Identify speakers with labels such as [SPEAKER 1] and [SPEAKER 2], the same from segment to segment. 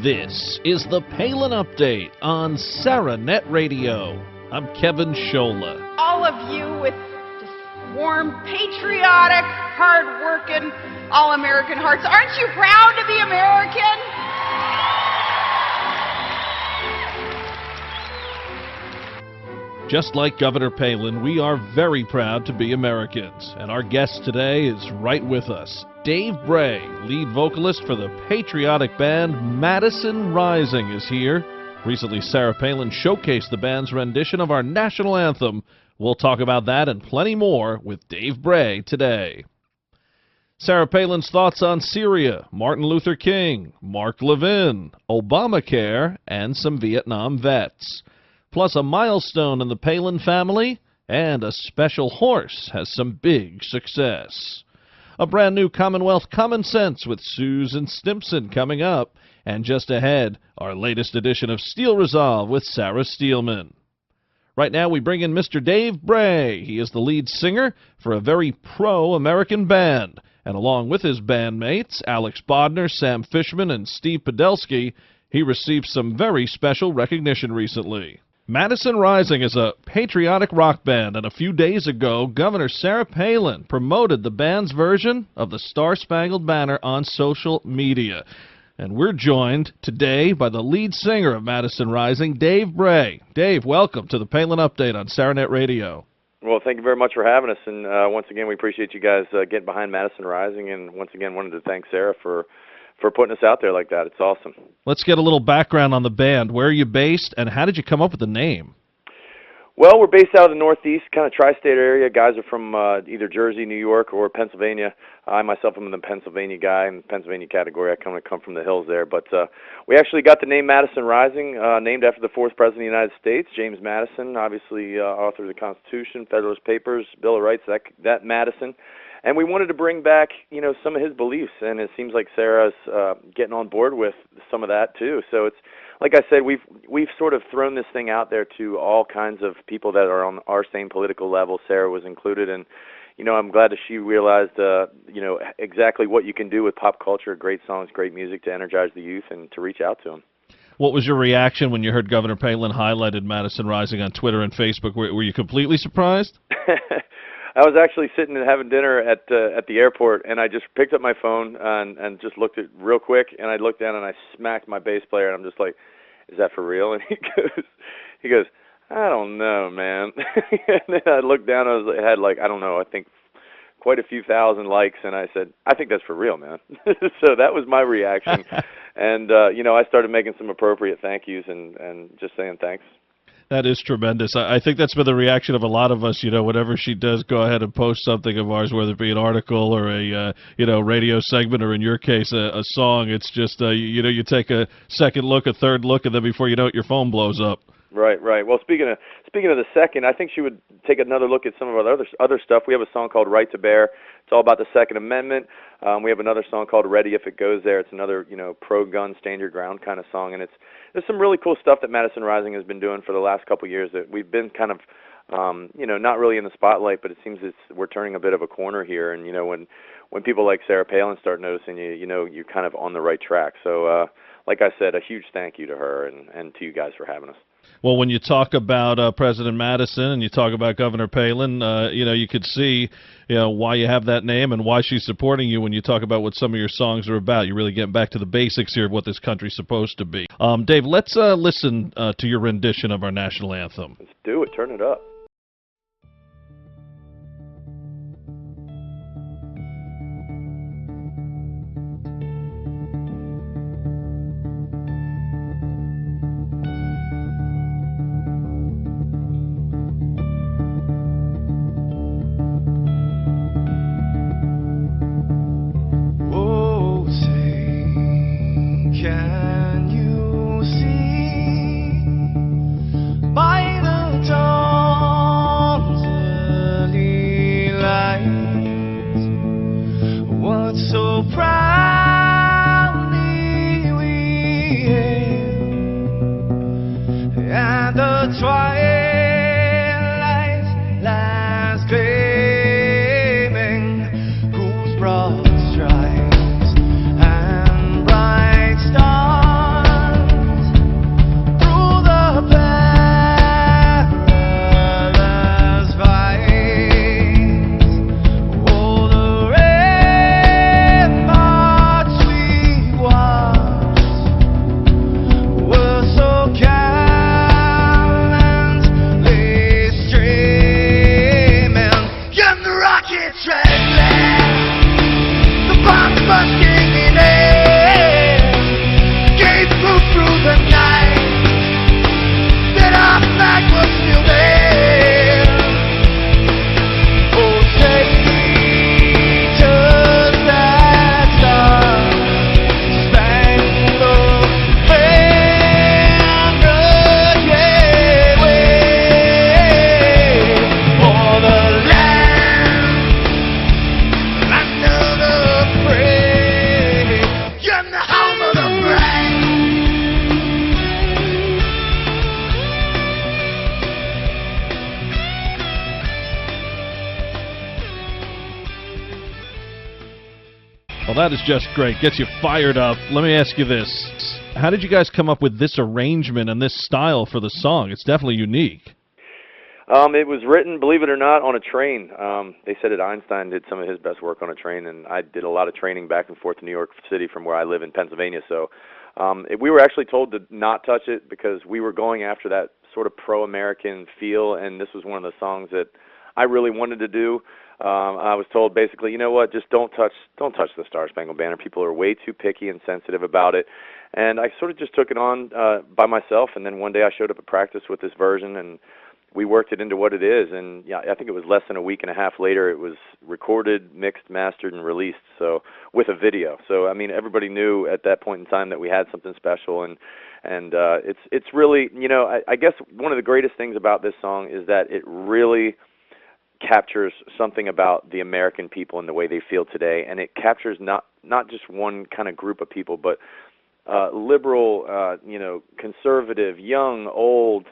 [SPEAKER 1] This is the Palin Update on SarahNet Radio. I'm Kevin Scholla.
[SPEAKER 2] All of you with just warm, patriotic, hard-working, all-American hearts. Aren't you proud to be American?
[SPEAKER 1] Just like Governor Palin, we are very proud to be Americans. And our guest today is right with us. Dave Bray, lead vocalist for the patriotic band Madison Rising, is here. Recently, Sarah Palin showcased the band's rendition of our national anthem. We'll talk about that and plenty more with Dave Bray today. Sarah Palin's thoughts on Syria, Martin Luther King, Mark Levin, Obamacare, and some Vietnam vets. Plus a milestone in the Palin family, and a special horse has some big success. A brand new Commonwealth Common Sense with Susan Stimpson coming up. And just ahead, our latest edition of Steel Resolve with Sarah Steelman. Right now, we bring in Mr. Dave Bray. He is the lead singer for a very pro-American band. And along with his bandmates, Alex Bodner, Sam Fishman, and Steve Podelsky, he received some very special recognition recently. Madison Rising is a patriotic rock band, and a few days ago, Governor Sarah Palin promoted the band's version of the Star-Spangled Banner on social media. And we're joined today by the lead singer of Madison Rising, Dave Bray. Dave, welcome to the Palin Update on SarahNet Radio.
[SPEAKER 3] Well, thank you very much for having us, and once again, we appreciate you guys getting behind Madison Rising, and once again, wanted to thank Sarah for putting us out there like that. It's awesome.
[SPEAKER 1] Let's get a little background on the band. Where are you based, and how did you come up with the name?
[SPEAKER 3] Well, we're based out of the Northeast, kind of tri-state area. Guys are from either Jersey, New York, or Pennsylvania. I myself am the Pennsylvania guy in the Pennsylvania category. I come from the hills there. But we actually got the name Madison Rising, named after the fourth president of the United States, James Madison, obviously author of the Constitution, Federalist Papers, Bill of Rights, that Madison. And we wanted to bring back, some of his beliefs, and it seems like Sarah's getting on board with some of that too. So it's, like I said, we've sort of thrown this thing out there to all kinds of people that are on our same political level. Sarah was included, and I'm glad that she realized, exactly what you can do with pop culture, great songs, great music to energize the youth and to reach out to them.
[SPEAKER 1] What was your reaction when you heard Governor Palin highlighted Madison Rising on Twitter and Facebook? Were you completely surprised?
[SPEAKER 3] I was actually sitting and having dinner at the airport, and I just picked up my phone and just looked at it real quick, and I looked down and I smacked my bass player, and I'm just like, "Is that for real?" And he goes, "I don't know, man." And then I looked down, it had I think quite a few thousand likes, and I said, "I think that's for real, man." So that was my reaction, and I started making some appropriate thank yous and just saying thanks.
[SPEAKER 1] That is tremendous. I think that's been the reaction of a lot of us. Whenever she does go ahead and post something of ours, whether it be an article or a radio segment, or in your case a song, it's just you take a second look, a third look, and then before you know it, your phone blows up.
[SPEAKER 3] Right. Well, speaking of the second, I think she would take another look at some of our other stuff. We have a song called "Right to Bear." It's all about the Second Amendment. We have another song called "Ready If It Goes There." It's another pro-gun, stand your ground kind of song, and there's some really cool stuff that Madison Rising has been doing for the last couple of years that we've been kind of not really in the spotlight, but it seems we're turning a bit of a corner here. And when people like Sarah Palin start noticing you, you're kind of on the right track. So like I said, a huge thank you to her and to you guys for having us.
[SPEAKER 1] Well, when you talk about President Madison and you talk about Governor Palin, you could see, why you have that name and why she's supporting you when you talk about what some of your songs are about. You're really getting back to the basics here of what this country's supposed to be. Dave, let's listen to your rendition of our national anthem.
[SPEAKER 3] Let's do it. Turn it up.
[SPEAKER 4] Can you see by the dawn's early light what so proudly we hailed at the twilight's last gleaming, whose broad stripes and bright stars
[SPEAKER 1] Well, that is just great. Gets you fired up. Let me ask you this. How did you guys come up with this arrangement and this style for the song? It's definitely unique.
[SPEAKER 3] It was written, believe it or not, on a train. They said that Einstein did some of his best work on a train, and I did a lot of training back and forth to New York City from where I live in Pennsylvania. So we were actually told to not touch it because we were going after that sort of pro-American feel, and this was one of the songs that I really wanted to do. I was told basically, you know what, just don't touch the Star Spangled Banner. People are way too picky and sensitive about it. And I sort of just took it on by myself, and then one day I showed up at practice with this version, and we worked it into what it is. And yeah, I think it was less than a week and a half later, it was recorded, mixed, mastered, and released. So with a video. So I mean, everybody knew at that point in time that we had something special, and it's really, you know, I guess one of the greatest things about this song is that it really captures something about the American people and the way they feel today, and it captures not just one kind of group of people, but liberal, you know, conservative, young, old,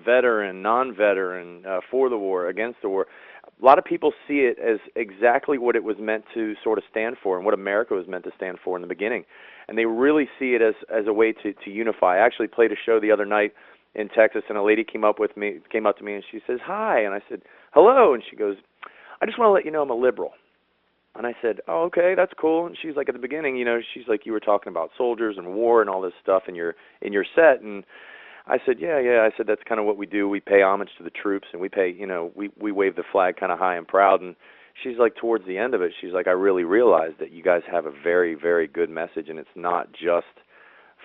[SPEAKER 3] veteran, non-veteran, for the war, against the war. A lot of people see it as exactly what it was meant to sort of stand for and what America was meant to stand for in the beginning. And they really see it as a way to unify. I actually played a show the other night in Texas, and a lady came up to me, and she says, "Hi," and I said, "Hello," and she goes, "I just want to let you know I'm a liberal." And I said, "Oh, okay, that's cool." And she's like, at the beginning, you know, she's like, "You were talking about soldiers and war and all this stuff in your set," and I said, yeah. I said, "That's kind of what we do. We pay homage to the troops, and we pay, you know, we wave the flag kind of high and proud." And she's like, towards the end of it, she's like, "I really realized that you guys have a very, very good message, and it's not just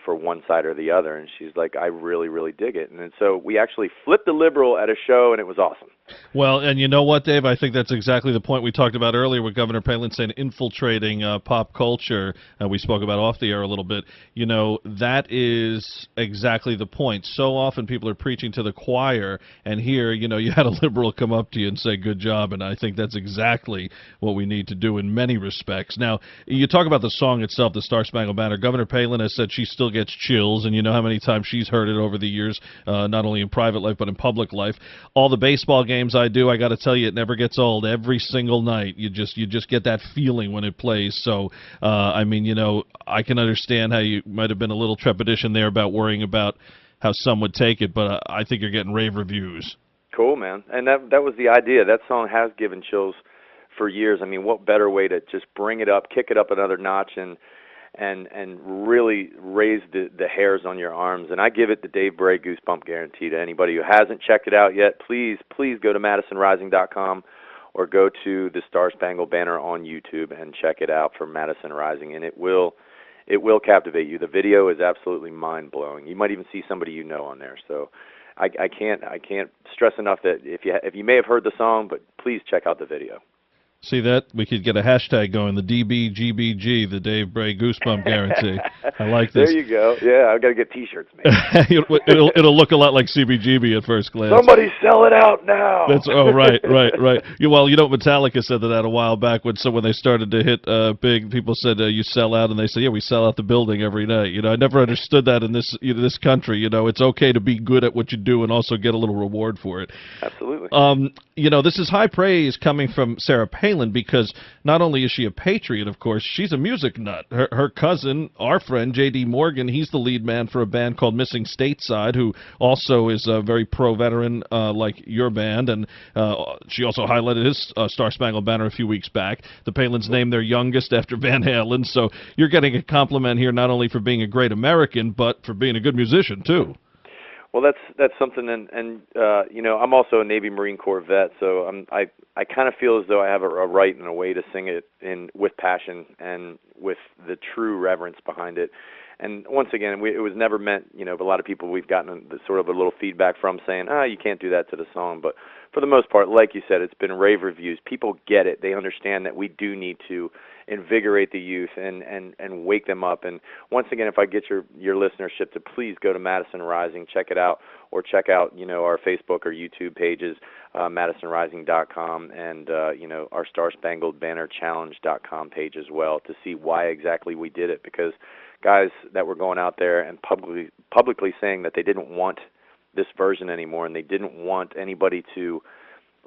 [SPEAKER 3] for one side or the other." And she's like, "I really, really dig it." And so we actually flipped the liberal at a show, and it was awesome.
[SPEAKER 1] Well, and you know what, Dave? I think that's exactly the point we talked about earlier with Governor Palin saying infiltrating pop culture. We spoke about off the air a little bit. You know, that is exactly the point. So often people are preaching to the choir, and here, you know, you had a liberal come up to you and say, "Good job," and I think that's exactly what we need to do in many respects. Now, you talk about the song itself, the Star Spangled Banner. Governor Palin has said she still gets chills, and you know how many times she's heard it over the years, not only in private life but in public life. All the baseball games I do, I got to tell you, it never gets old. Every single night, you just get that feeling when it plays. So, I mean, you know, I can understand how you might have been a little trepidation there about worrying about how some would take it, but I think you're getting rave reviews.
[SPEAKER 3] Cool, man. And that was the idea. That song has given chills for years. I mean, what better way to just bring it up, kick it up another notch, and really raise the hairs on your arms. And I give it the Dave Bray Goosebump guarantee to anybody who hasn't checked it out yet. Please go to MadisonRising.com or go to the Star Spangled Banner on YouTube and check it out for Madison Rising, and it will captivate you. The video is absolutely mind-blowing. You might even see somebody you know on there. So I can't stress enough that if you may have heard the song, but please check out the video.
[SPEAKER 1] See that? We could get a hashtag going, the DBGBG, the Dave Bray Goosebump Guarantee. I like this.
[SPEAKER 3] There you go. Yeah, I've got to get T-shirts made.
[SPEAKER 1] it'll look a lot like CBGB at first glance.
[SPEAKER 3] Somebody sell it out now.
[SPEAKER 1] Right. Well, you know, Metallica said that a while back when they started to hit big. People said you sell out, and they said, yeah, we sell out the building every night. You know, I never understood that in this country. You know, it's okay to be good at what you do and also get a little reward for it.
[SPEAKER 3] Absolutely.
[SPEAKER 1] You know, this is high praise coming from Sarah Palin, because not only is she a patriot, of course, she's a music nut. Her cousin, our friend, J.D. Morgan, he's the lead man for a band called Missing Stateside, who also is a very pro-veteran like your band, and she also highlighted his Star Spangled Banner a few weeks back. The Palins named their youngest after Van Halen, so you're getting a compliment here not only for being a great American, but for being a good musician, too.
[SPEAKER 3] Well, that's something, and you know, I'm also a Navy Marine Corps vet, so I kind of feel as though I have a right and a way to sing it with passion and with the true reverence behind it. And once again, it was never meant, you know, a lot of people we've gotten sort of a little feedback from saying, you can't do that to the song. But for the most part, like you said, it's been rave reviews. People get it. They understand that we do need to invigorate the youth and wake them up. And once again, if I get your listenership to please go to Madison Rising, check it out, or check out, you know, our Facebook or YouTube pages, MadisonRising.com, and you know, our Star Spangled Banner Challenge.com page as well, to see why exactly we did it. Because guys that were going out there and publicly saying that they didn't want this version anymore, and they didn't want anybody to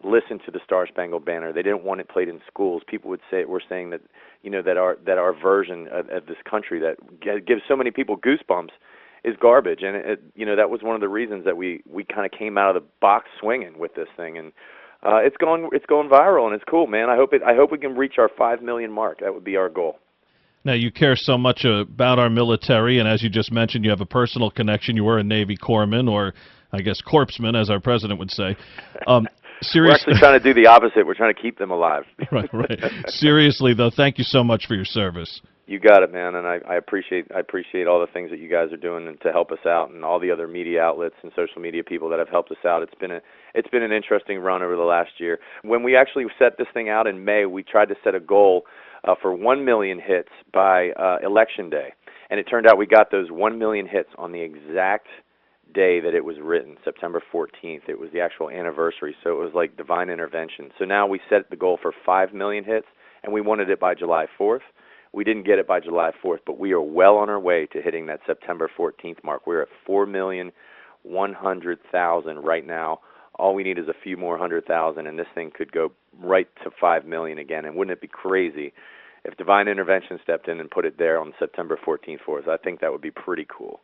[SPEAKER 3] listen to the Star Spangled Banner. They didn't want it played in schools. People were saying that, that our version of this country that gives so many people goosebumps is garbage. And that was one of the reasons that we kind of came out of the box swinging with this thing. And it's going viral, and it's cool, man. I hope we can reach our 5 million mark. That would be our goal.
[SPEAKER 1] Now, you care so much about our military, and as you just mentioned, you have a personal connection. You were a Navy corpsman, or I guess corpsman, as our president would say.
[SPEAKER 3] We're actually trying to do the opposite. We're trying to keep them alive.
[SPEAKER 1] Right. Seriously, though, thank you so much for your service.
[SPEAKER 3] You got it, man, and I appreciate all the things that you guys are doing to help us out, and all the other media outlets and social media people that have helped us out. It's been an interesting run over the last year. When we actually set this thing out in May, we tried to set a goal for 1 million hits by Election Day, and it turned out we got those 1 million hits on the exact day that it was written, September 14th. It was the actual anniversary, so it was like divine intervention. So now we set the goal for 5 million hits, and we wanted it by July 4th. We didn't get it by July 4th, but we are well on our way to hitting that September 14th mark. We're at 4,100,000 right now. All we need is a few more 100,000, and this thing could go right to 5 million again. And wouldn't it be crazy if divine intervention stepped in and put it there on September 14th for us? I think that would be pretty cool.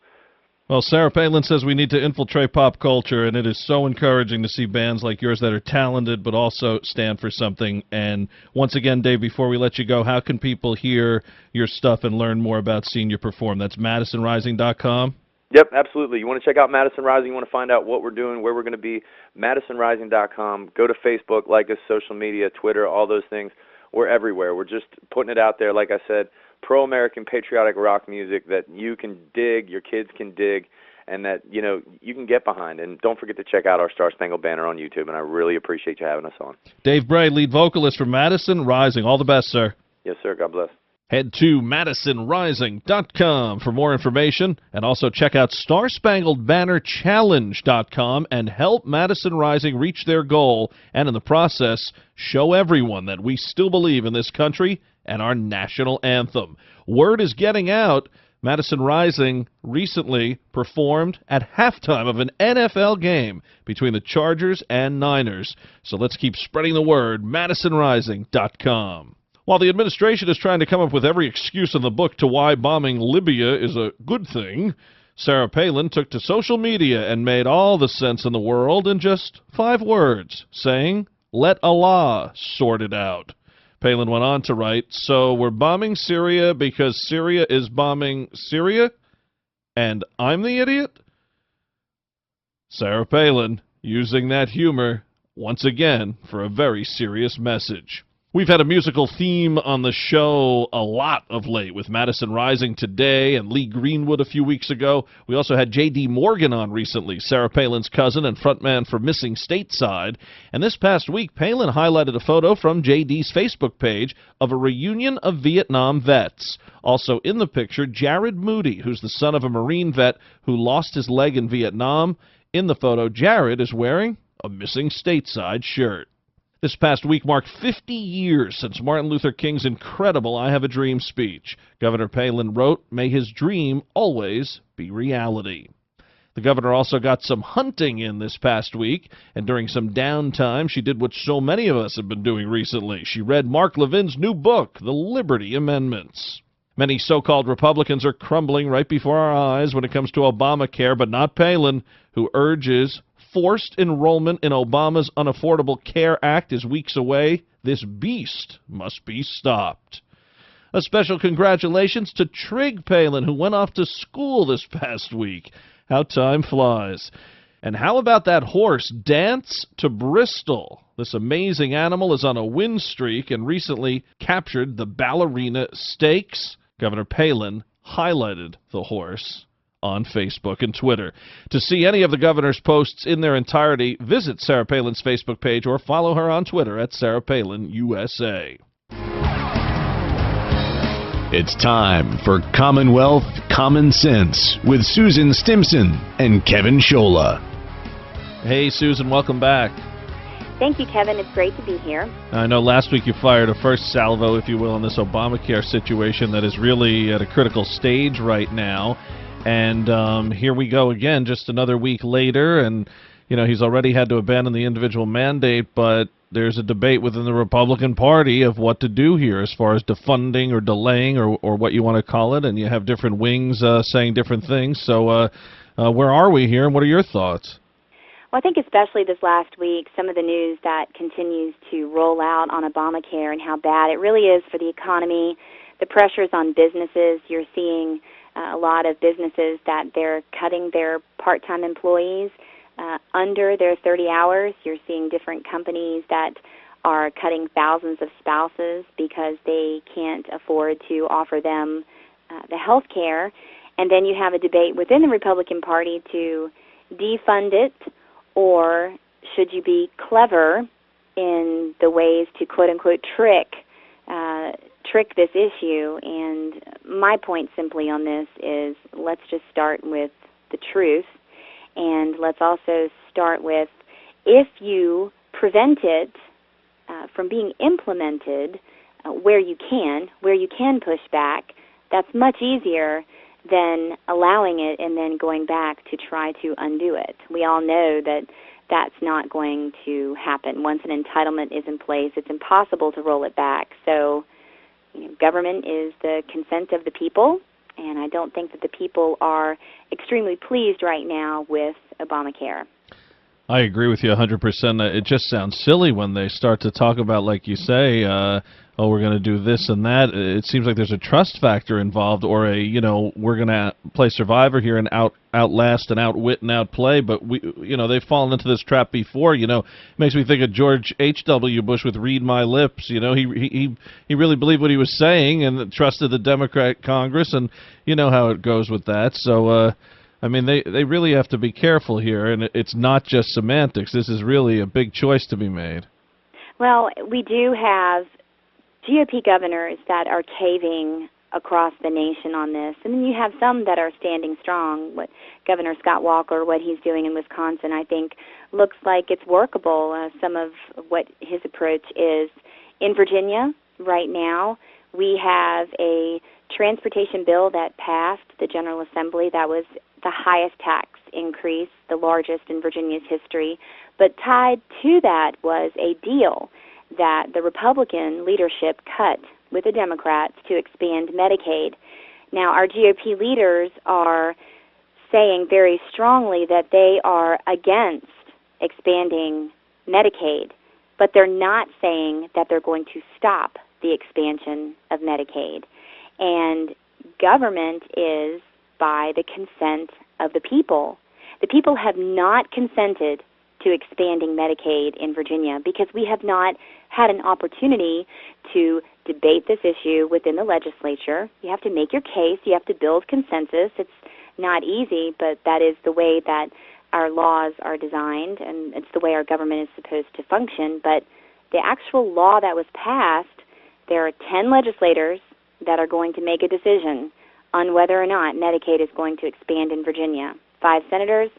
[SPEAKER 1] Well, Sarah Palin says we need to infiltrate pop culture, and it is so encouraging to see bands like yours that are talented but also stand for something. And once again, Dave, before we let you go, how can people hear your stuff and learn more about seeing you perform? That's MadisonRising.com?
[SPEAKER 3] Yep, absolutely. You want to check out Madison Rising, you want to find out what we're doing, where we're going to be, MadisonRising.com. Go to Facebook, like us, social media, Twitter, all those things. We're everywhere. We're just putting it out there, like I said, pro-American patriotic rock music that you can dig, your kids can dig, and that, you can get behind. And don't forget to check out our Star Spangled Banner on YouTube, and I really appreciate you having us on.
[SPEAKER 1] Dave Bray, lead vocalist for Madison Rising. All the best, sir.
[SPEAKER 3] Yes, sir. God bless.
[SPEAKER 1] Head to MadisonRising.com for more information, and also check out StarSpangledBannerChallenge.com and help Madison Rising reach their goal, and in the process, show everyone that we still believe in this country and our national anthem. Word is getting out. Madison Rising recently performed at halftime of an NFL game between the Chargers and Niners. So let's keep spreading the word, MadisonRising.com. While the administration is trying to come up with every excuse in the book to why bombing Libya is a good thing, Sarah Palin took to social media and made all the sense in the world in just 5 words, saying, "Let Allah sort it out." Palin went on to write, "So we're bombing Syria because Syria is bombing Syria? And I'm the idiot?" Sarah Palin using that humor once again for a very serious message. We've had a musical theme on the show a lot of late, with Madison Rising today and Lee Greenwood a few weeks ago. We also had J.D. Morgan on recently, Sarah Palin's cousin and frontman for Missing Stateside. And this past week, Palin highlighted a photo from J.D.'s Facebook page of a reunion of Vietnam vets. Also in the picture, Jared Moody, who's the son of a Marine vet who lost his leg in Vietnam. In the photo, Jared is wearing a Missing Stateside shirt. This past week marked 50 years since Martin Luther King's incredible I Have a Dream speech. Governor Palin wrote, "May his dream always be reality." The governor also got some hunting in this past week, and during some downtime, she did what so many of us have been doing recently. She read Mark Levin's new book, The Liberty Amendments. Many so-called Republicans are crumbling right before our eyes when it comes to Obamacare, but not Palin, who urges forced enrollment in Obama's Unaffordable Care Act is weeks away. This beast must be stopped. A special congratulations to Trig Palin, who went off to school this past week. How time flies. And how about that horse, Dance to Bristol? This amazing animal is on a win streak and recently captured the Ballerina Stakes. Governor Palin highlighted the horse on Facebook and Twitter. To see any of the governor's posts in their entirety, visit Sarah Palin's Facebook page or follow her on Twitter at Sarah Palin USA.
[SPEAKER 5] It's time for Commonwealth Common Sense with Susan Stimson and Kevin Scholla.
[SPEAKER 1] Hey, Susan, welcome back.
[SPEAKER 6] Thank you, Kevin. It's great to be here.
[SPEAKER 1] I know last week you fired a first salvo, if you will, on this Obamacare situation that is really at a critical stage right now. And here we go again, just another week later, and he's already had to abandon the individual mandate, but there's a debate within the Republican Party of what to do here as far as defunding or delaying or what you want to call it, and you have different wings saying different things. So where are we here, and what are your thoughts?
[SPEAKER 6] Well, I think especially this last week, some of the news that continues to roll out on Obamacare and how bad it really is for the economy, the pressures on businesses. You're seeing a lot of businesses that they're cutting their part-time employees under their 30 hours. You're seeing different companies that are cutting thousands of spouses because they can't afford to offer them the health care. And then you have a debate within the Republican Party to defund it, or should you be clever in the ways to quote-unquote trick this issue? And my point simply on this is let's just start with the truth, and let's also start with if you prevent it from being implemented where you can push back, that's much easier than allowing it and then going back to try to undo it. We all know that that's not going to happen. Once an entitlement is in place, it's impossible to roll it back. So, government is the consent of the people, and I don't think that the people are extremely pleased right now with Obamacare.
[SPEAKER 1] I agree with you 100%. It just sounds silly when they start to talk about, like you say, we're going to do this and that. It seems like there's a trust factor involved, or we're going to play Survivor here and outlast and outwit and outplay. But they've fallen into this trap before. It makes me think of George H.W. Bush with "Read My Lips." He really believed what he was saying and trusted the Democrat Congress, and you know how it goes with that. So. They really have to be careful here, and it's not just semantics. This is really a big choice to be made.
[SPEAKER 6] Well, we do have GOP governors that are caving across the nation on this, and then you have some that are standing strong. What Governor Scott Walker, what he's doing in Wisconsin, I think looks like it's workable. Some of what his approach is. In Virginia right now, we have a transportation bill that passed the General Assembly that was the highest tax increase, the largest in Virginia's history. But tied to that was a deal that the Republican leadership cut with the Democrats to expand Medicaid. Now, our GOP leaders are saying very strongly that they are against expanding Medicaid, but they're not saying that they're going to stop the expansion of Medicaid. And government is by the consent of the people. The people have not consented to expanding Medicaid in Virginia because we have not had an opportunity to debate this issue within the legislature. You have to make your case. You have to build consensus. It's not easy, but that is the way that our laws are designed, and it's the way our government is supposed to function. But the actual law that was passed, there are 10 legislators that are going to make a decision on whether or not Medicaid is going to expand in Virginia. 5 senators,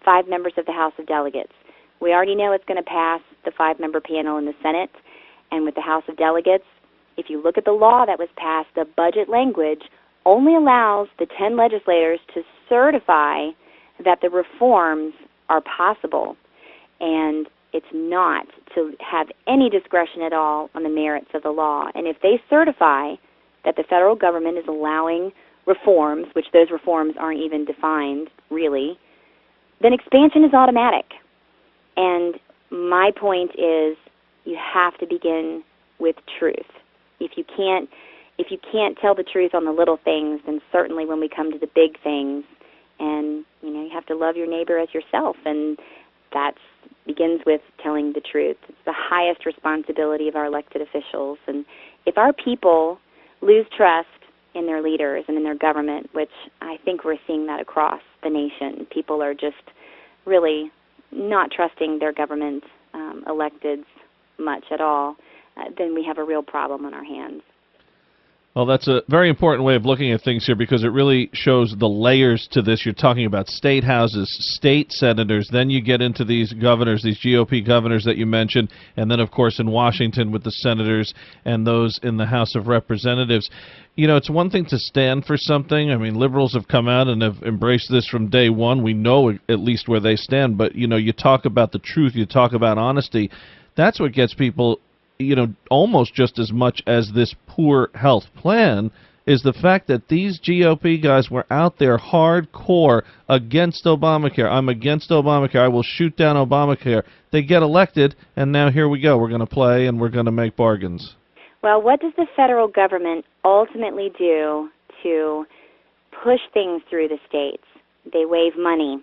[SPEAKER 6] 5 members of the House of Delegates. We already know it's going to pass the 5-member panel in the Senate. And with the House of Delegates, if you look at the law that was passed, the budget language only allows the 10 legislators to certify that the reforms are possible. And it's not to have any discretion at all on the merits of the law. And if they certify that the federal government is allowing reforms, which those reforms aren't even defined, really, then expansion is automatic. And my point is you have to begin with truth. If you can't tell the truth on the little things, then certainly when we come to the big things, and you have to love your neighbor as yourself, and that begins with telling the truth. It's the highest responsibility of our elected officials. And if our people lose trust in their leaders and in their government, which I think we're seeing that across the nation, people are just really not trusting their government electeds much at all, then we have a real problem on our hands.
[SPEAKER 1] Well, that's a very important way of looking at things here because it really shows the layers to this. You're talking about state houses, state senators, then you get into these governors, these GOP governors that you mentioned, and then, of course, in Washington with the senators and those in the House of Representatives. You know, it's one thing to stand for something. I mean, liberals have come out and have embraced this from day one. We know at least where they stand, but, you know, you talk about the truth, you talk about honesty. That's what gets people, you know, almost just as much as this poor health plan, is the fact that these GOP guys were out there hardcore against Obamacare. I'm against Obamacare. I will shoot down Obamacare. They get elected, and now here we go. We're going to play, and we're going to make bargains.
[SPEAKER 6] Well, what does the federal government ultimately do to push things through the states? They waive money,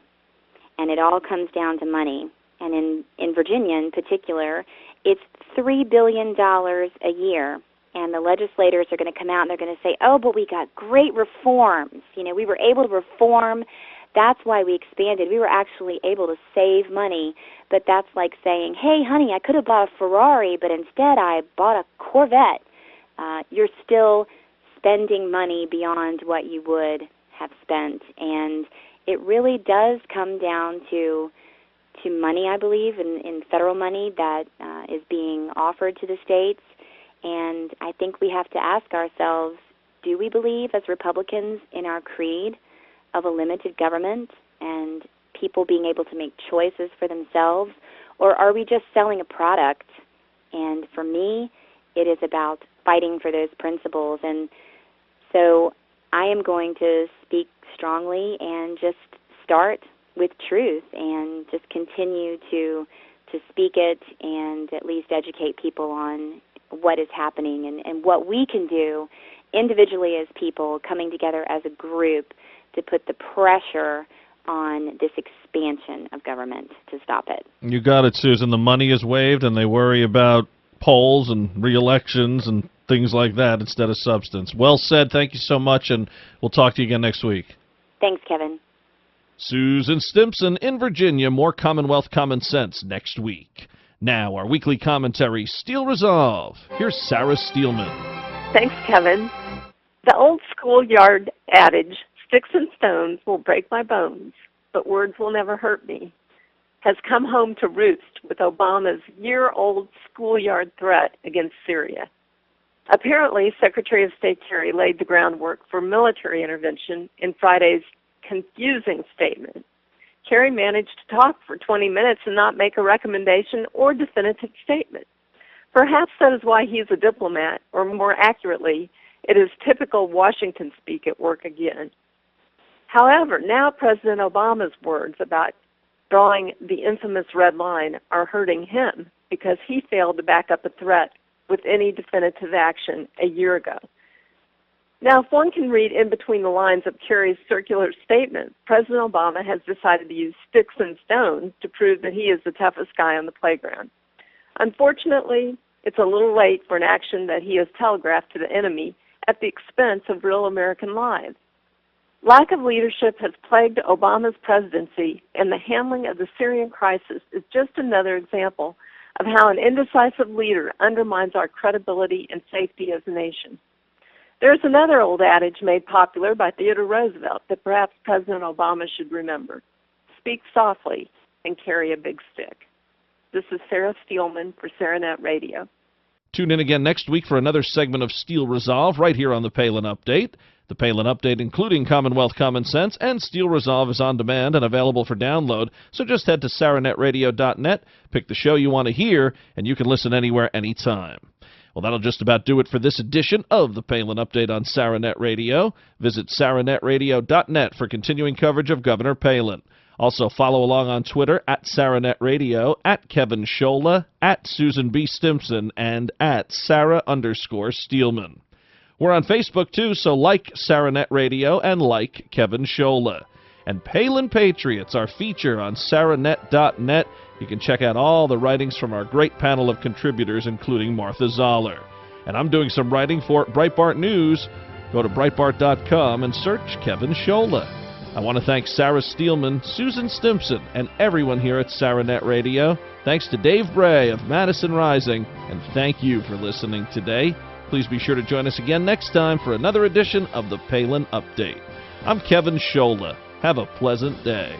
[SPEAKER 6] and it all comes down to money. And in Virginia in particular, it's $3 billion a year. And the legislators are going to come out and they're going to say, oh, but we got great reforms. You know, we were able to reform. That's why we expanded. We were actually able to save money. But that's like saying, hey, honey, I could have bought a Ferrari, but instead I bought a Corvette. You're still spending money beyond what you would have spent. And it really does come down to money, I believe, in federal money that is being offered to the states. And I think we have to ask ourselves, do we believe as Republicans in our creed of a limited government and people being able to make choices for themselves, or are we just selling a product? And for me, it is about fighting for those principles. And so I am going to speak strongly and just start with truth and just continue to speak it and at least educate people on what is happening and what we can do individually as people coming together as a group to put the pressure on this expansion of government to stop it.
[SPEAKER 1] You got it, Susan. The money is waived and they worry about polls and re-elections and things like that instead of substance. Well said. Thank you so much, and we'll talk to you again next week.
[SPEAKER 6] Thanks, Kevin.
[SPEAKER 1] Susan Stimson in Virginia. More Commonwealth Common Sense next week. Now, our weekly commentary, Steel Resolve. Here's Sarah Steelman.
[SPEAKER 7] Thanks, Kevin. The old schoolyard adage, sticks and stones will break my bones, but words will never hurt me, has come home to roost with Obama's year-old schoolyard threat against Syria. Apparently, Secretary of State Kerry laid the groundwork for military intervention in Friday's confusing statement. Kerry managed to talk for 20 minutes and not make a recommendation or definitive statement. Perhaps that is why he is a diplomat, or more accurately, it is typical Washington speak at work again. However, now President Obama's words about drawing the infamous red line are hurting him because he failed to back up a threat with any definitive action a year ago. Now, if one can read in between the lines of Kerry's circular statement, President Obama has decided to use sticks and stones to prove that he is the toughest guy on the playground. Unfortunately, it's a little late for an action that he has telegraphed to the enemy at the expense of real American lives. Lack of leadership has plagued Obama's presidency, and the handling of the Syrian crisis is just another example of how an indecisive leader undermines our credibility and safety as a nation. There's another old adage made popular by Theodore Roosevelt that perhaps President Obama should remember. Speak softly and carry a big stick. This is Sarah Steelman for SaraNet Radio.
[SPEAKER 1] Tune in again next week for another segment of Steel Resolve right here on the Palin Update. The Palin Update, including Commonwealth Common Sense and Steel Resolve, is on demand and available for download, so just head to SaraNetRadio.net, pick the show you want to hear, and you can listen anywhere, anytime. Well, that'll just about do it for this edition of the Palin Update on SaraNet Radio. Visit SaraNetRadio.net for continuing coverage of Governor Palin. Also, follow along on Twitter at SaraNet Radio, at Kevin Scholla, at Susan B. Stimson, and at Sarah_Steelman. We're on Facebook, too, so like SaraNet Radio and like Kevin Scholla. And Palin Patriots, our feature on SaraNet.net. You can check out all the writings from our great panel of contributors, including Martha Zoller. And I'm doing some writing for Breitbart News. Go to Breitbart.com and search Kevin Scholla. I want to thank Sarah Steelman, Susan Stimson, and everyone here at SaraNet Radio. Thanks to Dave Bray of Madison Rising, and thank you for listening today. Please be sure to join us again next time for another edition of the Palin Update. I'm Kevin Scholla. Have a pleasant day.